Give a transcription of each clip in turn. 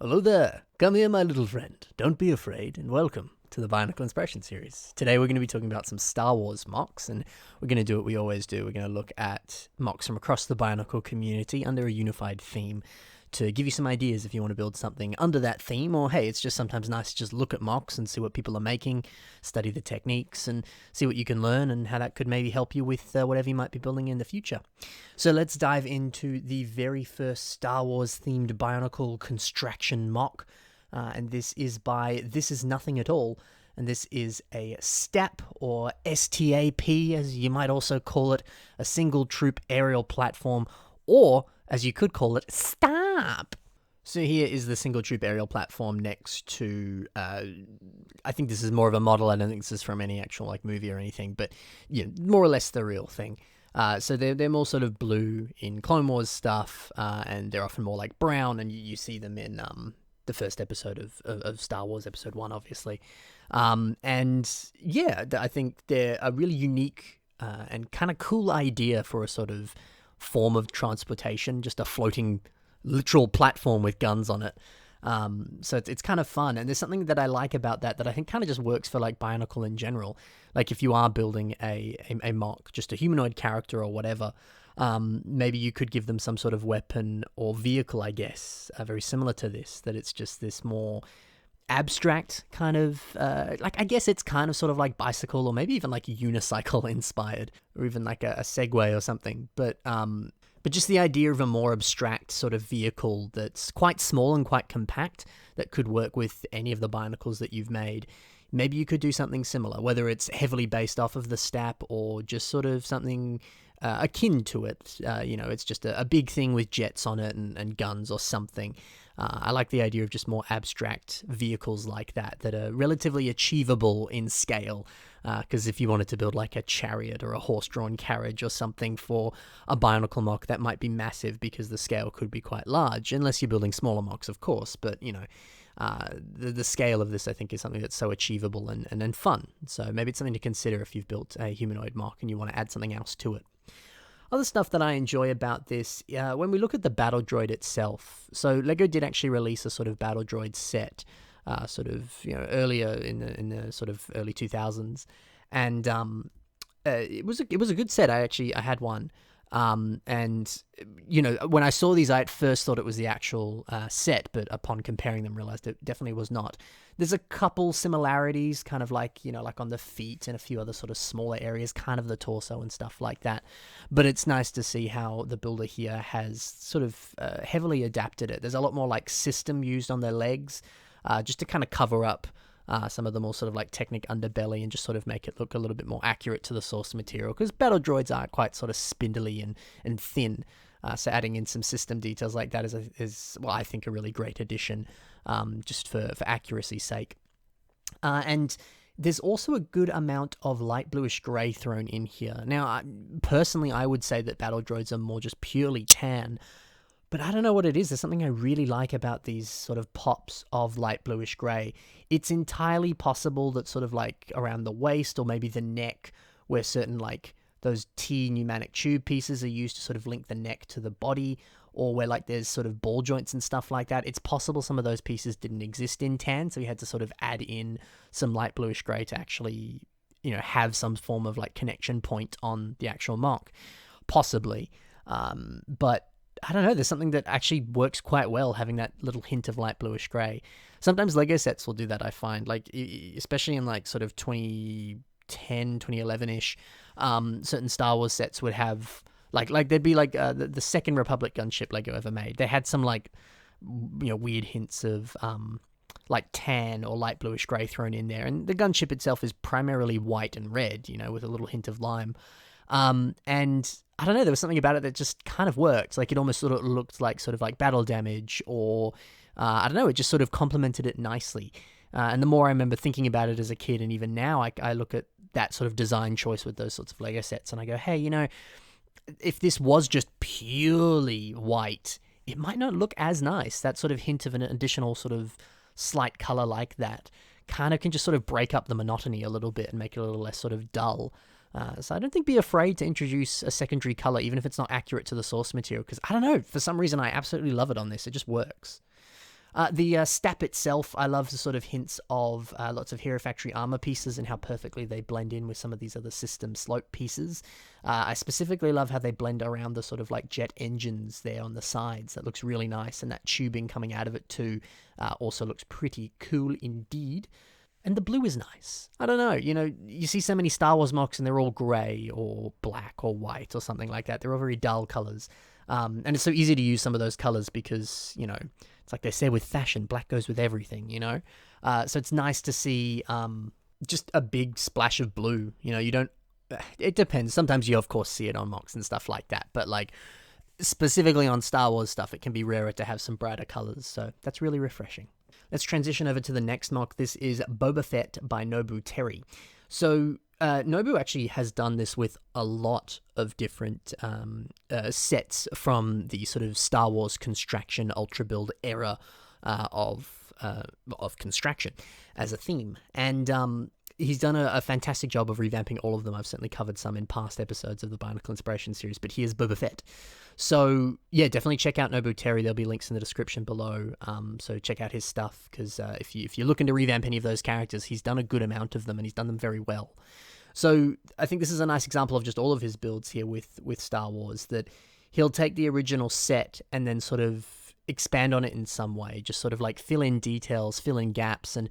Hello there. Come here, my little friend. Don't be afraid, and welcome to the Bionicle Inspiration Series. Today we're going to be talking about some Star Wars MOCs, and we're going to do what we always do. We're going to look at MOCs from across the Bionicle community under a unified theme to give you some ideas if you want to build something under that theme, or hey, it's just sometimes nice to just look at MOCs and see what people are making, study the techniques, and see what you can learn and how that could maybe help you with whatever you might be building in the future. So let's dive into the very first Star Wars themed Bionicle construction MOC, and this is by This Is Nothing at All, and this is a Stap, or STAP as you might also call it, a single troop aerial platform, or as you could call it, Stap. So here is the single troop aerial platform next to, I think this is more of a model. I don't think this is from any actual movie or anything, but yeah, more or less the real thing. So they're more sort of blue in Clone Wars stuff, and they're often more like brown, and you see them in the first episode of Star Wars, Episode 1, obviously. And yeah, I think they're a really unique and kind of cool idea for a sort of form of transportation, just a floating literal platform with guns on it. So it's kind of fun, and there's something that I like about that I think kind of just works for Bionicle in general. Like if you are building a MOC, just a humanoid character or whatever, maybe you could give them some sort of weapon or vehicle, I guess, very similar to this, that it's just this more abstract kind of, I guess it's kind of sort of like bicycle, or maybe even unicycle inspired, or even a Segway or something, but just the idea of a more abstract sort of vehicle that's quite small and quite compact that could work with any of the Bionicles that you've made. Maybe you could do something similar, whether it's heavily based off of the Stap or just sort of something akin to it. It's just a big thing with jets on it and guns or something. I like the idea of just more abstract vehicles like that are relatively achievable in scale. Because if you wanted to build a chariot or a horse-drawn carriage or something for a Bionicle MOC, that might be massive because the scale could be quite large, unless you're building smaller MOCs, of course. But, the scale of this, I think, is something that's so achievable and fun. So maybe it's something to consider if you've built a humanoid MOC and you want to add something else to it. Other stuff that I enjoy about this, when we look at the battle droid itself, so LEGO did actually release a sort of battle droid set, earlier in the sort of early 2000s, and it was a good set. I had one, and when I saw these, I at first thought it was the actual set, but upon comparing them, realized it definitely was not. There's a couple similarities, kind of on the feet and a few other sort of smaller areas, kind of the torso and stuff like that. But it's nice to see how the builder here has sort of heavily adapted it. There's a lot more system used on their legs, just to kind of cover up some of the more sort of Technic underbelly and just sort of make it look a little bit more accurate to the source material, because battle droids are quite sort of spindly and thin. So adding in some system details like that is I think a really great addition, just for accuracy's sake. And there's also a good amount of light bluish grey thrown in here. Now, personally, I would say that battle droids are more just purely tan, but I don't know what it is. There's something I really like about these sort of pops of light bluish grey. It's entirely possible that sort of around the waist or maybe the neck, where certain those T pneumatic tube pieces are used to sort of link the neck to the body, or where there's sort of ball joints and stuff like that. It's possible some of those pieces didn't exist in tan, so we had to sort of add in some light bluish grey to actually, have some form of connection point on the actual MOC. Possibly. But I don't know, there's something that actually works quite well, having that little hint of light bluish grey. Sometimes LEGO sets will do that, I find, especially in sort of 2010, 2011-ish, certain Star Wars sets would have, there'd be the Second Republic gunship LEGO ever made. They had some weird hints of tan or light bluish grey thrown in there, and the gunship itself is primarily white and red, with a little hint of lime. And I don't know, there was something about it that just kind of worked. It almost sort of looked like battle damage, or I don't know, it just sort of complemented it nicely. And the more I remember thinking about it as a kid, and even now, I look at that sort of design choice with those sorts of LEGO sets, and I go, hey, if this was just purely white, it might not look as nice. That sort of hint of an additional sort of slight color like that kind of can just sort of break up the monotony a little bit and make it a little less sort of dull. So I don't think be afraid to introduce a secondary color, even if it's not accurate to the source material, because I don't know, for some reason I absolutely love it on this. It just works. The Stap itself, I love the sort of hints of lots of Hero Factory armor pieces and how perfectly they blend in with some of these other system slope pieces. I specifically love how they blend around the sort of like jet engines there on the sides. That looks really nice, and that tubing coming out of it too also looks pretty cool indeed. And the blue is nice. I don't know, you see so many Star Wars MOCs and they're all grey or black or white or something like that. They're all very dull colours. And it's so easy to use some of those colours because, it's like they say with fashion, black goes with everything, So it's nice to see just a big splash of blue. You don't... It depends. Sometimes you, of course, see it on MOCs and stuff like that. But, like, specifically on Star Wars stuff, it can be rarer to have some brighter colours. So that's really refreshing. Let's transition over to the next MOC. This is Boba Fett by Nobu Terry. So Nobu actually has done this with a lot of different sets from the sort of Star Wars Construction Ultra Build era of Construction as a theme. And he's done a fantastic job of revamping all of them. I've certainly covered some in past episodes of the Bionicle Inspiration series, but here's Boba Fett. So, yeah, definitely check out Nobu Terry. There'll be links in the description below. So check out his stuff, because if you're looking to revamp any of those characters, he's done a good amount of them, and he's done them very well. So I think this is a nice example of just all of his builds here with Star Wars, that he'll take the original set and then sort of expand on it in some way, just sort of like fill in details, fill in gaps, and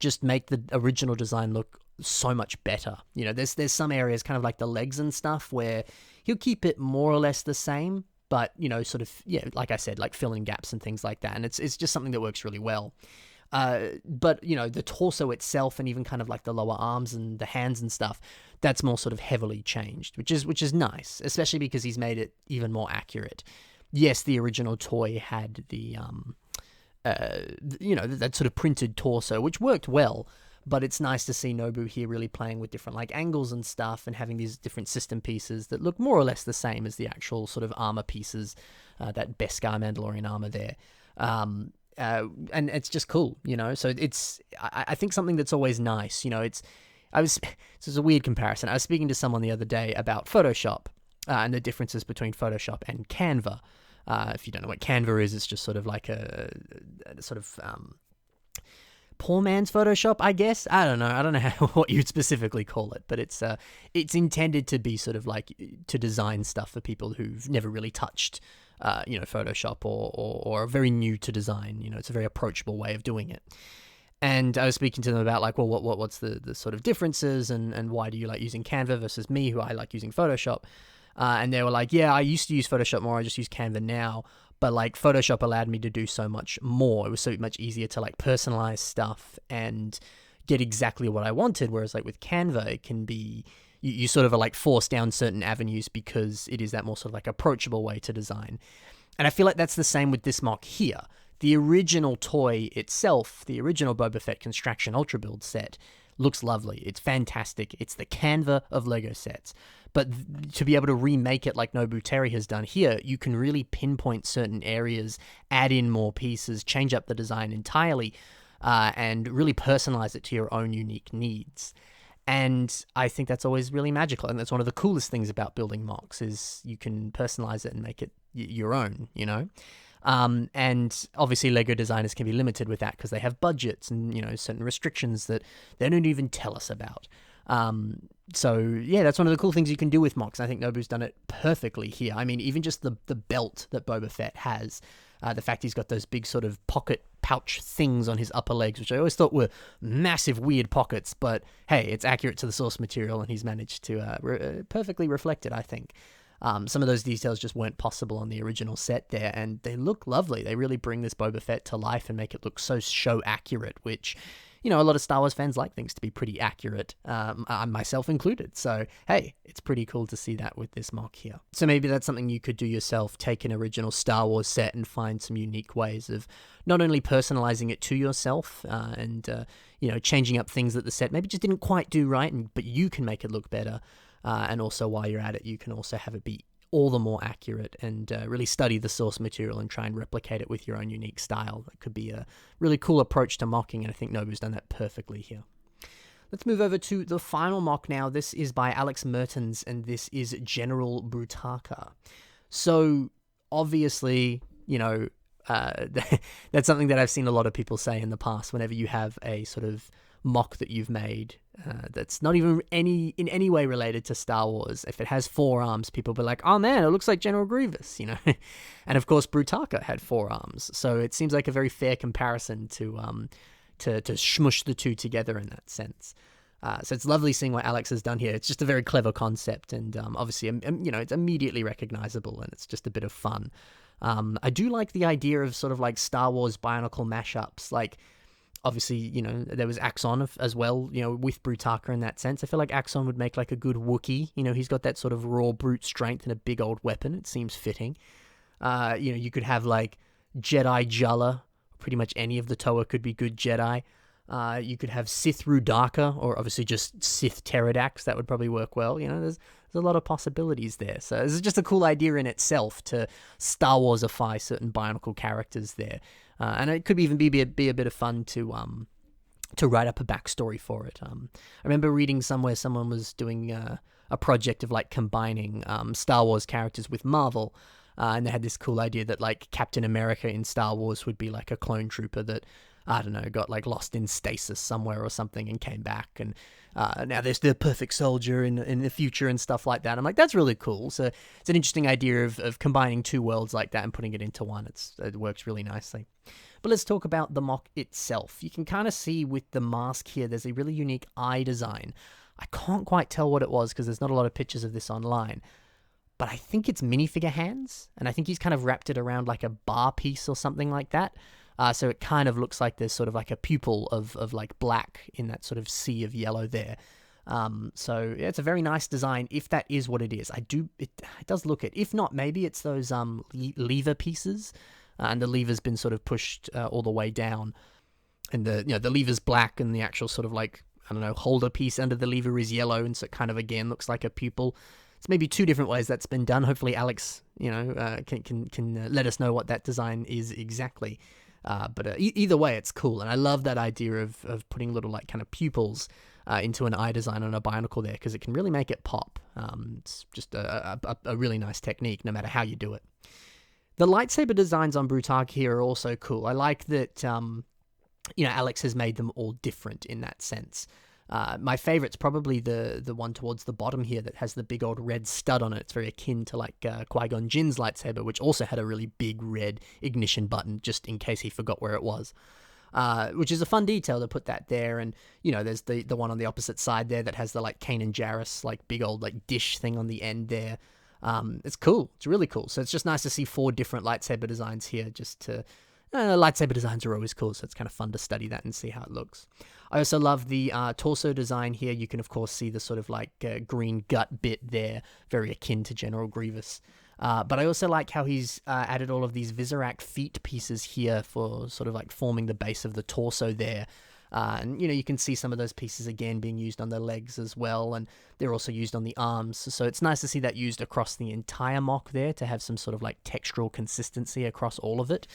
just make the original design look so much better. There's some areas, kind of like the legs and stuff, where he'll keep it more or less the same, but, sort of, yeah, like I said, like fill in gaps and things like that. And it's just something that works really well. But, the torso itself and even kind of like the lower arms and the hands and stuff, that's more sort of heavily changed, which is nice, especially because he's made it even more accurate. Yes, the original toy had the, that sort of printed torso, which worked well, but it's nice to see Nobu here really playing with different like angles and stuff and having these different system pieces that look more or less the same as the actual sort of armor pieces, that Beskar Mandalorian armor there. And it's just cool, so I think something that's always nice, this is a weird comparison. I was speaking to someone the other day about Photoshop, and the differences between Photoshop and Canva. If you don't know what Canva is, it's just sort of like a sort of poor man's Photoshop, I guess. I don't know what you'd specifically call it, but it's intended to be sort of like to design stuff for people who've never really touched Photoshop or are very new to design. It's a very approachable way of doing it. And I was speaking to them about like, well, what's the sort of differences and why do you like using Canva versus me, who I like using Photoshop? And they were like, yeah, I used to use Photoshop more. I just use Canva now. But like Photoshop allowed me to do so much more. It was so much easier to like personalize stuff and get exactly what I wanted. Whereas like with Canva, it can be, you sort of are like forced down certain avenues because it is that more sort of like approachable way to design. And I feel like that's the same with this MOC here. The original toy itself, the original Boba Fett Construction Ultra Build set, looks lovely. It's fantastic. It's the Canva of Lego sets. But to be able to remake it like Nobu Terry has done here, you can really pinpoint certain areas, add in more pieces, change up the design entirely, and really personalize it to your own unique needs. And I think that's always really magical. And that's one of the coolest things about building MOCs, is you can personalize it and make it your own, And obviously Lego designers can be limited with that because they have budgets and, certain restrictions that they don't even tell us about. So yeah, that's one of the cool things you can do with MOCs. I think Nobu's done it perfectly here. I mean, even just the belt that Boba Fett has, the fact he's got those big sort of pocket pouch things on his upper legs, which I always thought were massive weird pockets, but hey, it's accurate to the source material and he's managed to perfectly reflect it, I think. Some of those details just weren't possible on the original set there, and they look lovely. They really bring this Boba Fett to life and make it look so show accurate, which, a lot of Star Wars fans like things to be pretty accurate, myself included. So, hey, it's pretty cool to see that with this MOC here. So maybe that's something you could do yourself, take an original Star Wars set and find some unique ways of not only personalizing it to yourself and changing up things that the set maybe just didn't quite do right, but you can make it look better. And also while you're at it, you can also have it be all the more accurate and really study the source material and try and replicate it with your own unique style. That could be a really cool approach to mocking, and I think Nobu's done that perfectly here. Let's move over to the final MOC now. This is by Alex Mertens, and this is General Brutaka. So, obviously, That's something that I've seen a lot of people say in the past whenever you have a sort of mock that you've made that's not even in any way related to Star Wars. If it has 4 arms, people will be like, oh man, it looks like General Grievous, you know. And of course Brutaka had 4 arms, so it seems like a very fair comparison to smush the two together in that sense. So it's lovely seeing what Alex has done here. It's just a very clever concept, and obviously, you know, it's immediately recognizable, and it's just a bit of fun. I do like the idea of sort of like Star Wars Bionicle mashups. Like, obviously, you know, there was Axon as well, you know, with Brutaka in that sense. I feel like Axon would make like a good Wookiee. You know, he's got that sort of raw brute strength and a big old weapon. It seems fitting. You know, you could have like Jedi Jalla. Pretty much any of the Toa could be good Jedi. You could have Sith Rudaka, or obviously just Sith Pterodax. That would probably work well. You know, there's a lot of possibilities there. So this is just a cool idea in itself to Star Warsify certain Bionicle characters there. And it could even be a bit of fun to write up a backstory for it. I remember reading somewhere someone was doing a project of like combining Star Wars characters with Marvel. And they had this cool idea that like Captain America in Star Wars would be like a clone trooper that, I don't know, got like lost in stasis somewhere or something and came back. And now there's the perfect soldier in the future and stuff like that. I'm like, that's really cool. So it's an interesting idea of combining 2 worlds like that and putting it into one. It works really nicely. But let's talk about the mock itself. You can kind of see with the mask here, there's a really unique eye design. I can't quite tell what it was because there's not a lot of pictures of this online. But I think it's minifigure hands, and I think he's kind of wrapped it around like a bar piece or something like that. So it kind of looks like there's sort of like a pupil of like black in that sort of sea of yellow there. So yeah, it's a very nice design if that is what it is. It does look it. If not, maybe it's those lever pieces, and the lever's been sort of pushed all the way down, and the lever's black, and the actual sort of like, I don't know, holder piece under the lever is yellow, and so it kind of again looks like a pupil. It's maybe 2 different ways that's been done. Hopefully Alex, you know, can let us know what that design is exactly. But either way, it's cool. And I love that idea of putting little like kind of pupils into an eye design on a Bionicle there, because it can really make it pop. It's just a really nice technique, no matter how you do it. The lightsaber designs on Brutaka here are also cool. I like that, you know, Alex has made them all different in that sense. My favorite's probably the one towards the bottom here that has the big old red stud on it. It's very akin to like Qui-Gon Jinn's lightsaber, which also had a really big red ignition button, just in case he forgot where it was. Which is a fun detail to put that there. And, you know, there's the one on the opposite side there that has the like Kanan Jarrus, like big old like dish thing on the end there. It's cool. It's really cool. So it's just nice to see 4 different lightsaber designs here, just to... lightsaber designs are always cool, so it's kind of fun to study that and see how it looks. I also love the torso design here. You can, of course, see the sort of like green gut bit there, very akin to General Grievous. But I also like how he's added all of these Visorak feet pieces here for sort of like forming the base of the torso there. And, you know, you can see some of those pieces again being used on the legs as well, and they're also used on the arms. So it's nice to see that used across the entire mock there to have some sort of like textural consistency across all of it.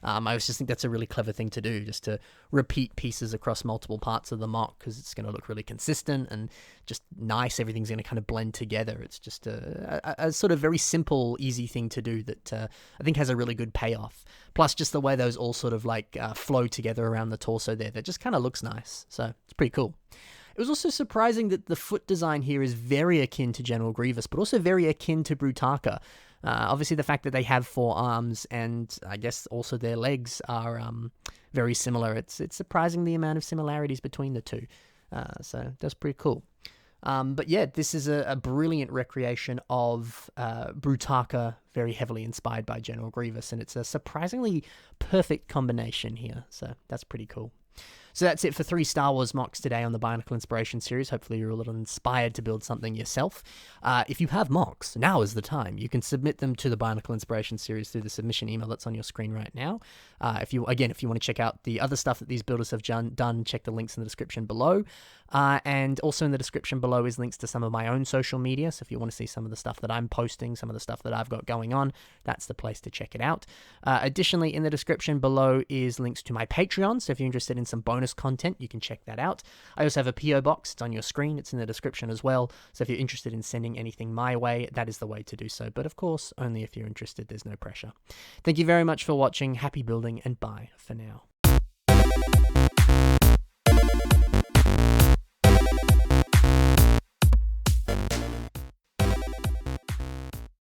I just think that's a really clever thing to do, just to repeat pieces across multiple parts of the mock, because it's going to look really consistent and just nice. Everything's going to kind of blend together. It's just a sort of very simple, easy thing to do that I think has a really good payoff. Plus, just the way those all sort of like flow together around the torso there, that just kind of looks nice. So it's pretty cool. It was also surprising that the foot design here is very akin to General Grievous, but also very akin to Brutaka. Obviously, the fact that they have 4 arms and I guess also their legs are very similar. It's surprising the amount of similarities between the two. So that's pretty cool. But yeah, this is a brilliant recreation of Brutaka, very heavily inspired by General Grievous, and it's a surprisingly perfect combination here. So that's pretty cool. So that's it for 3 Star Wars mocks today on the Bionicle Inspiration series. Hopefully you're a little inspired to build something yourself. If you have mocks, now is the time. You can submit them to the Bionicle Inspiration series through the submission email that's on your screen right now. If you want to check out the other stuff that these builders have done, check the links in the description below. And also in the description below is links to some of my own social media. So if you want to see some of the stuff that I'm posting, some of the stuff that I've got going on, that's the place to check it out. Additionally, in the description below is links to my Patreon. So if you're interested in some bonus bonus content, you can check that out. I also have a PO box. It's on your screen. It's in the description as well. So if you're interested in sending anything my way, that is the way to do so. But of course, only if you're interested. There's no pressure. Thank you very much for watching. Happy building, and bye for now.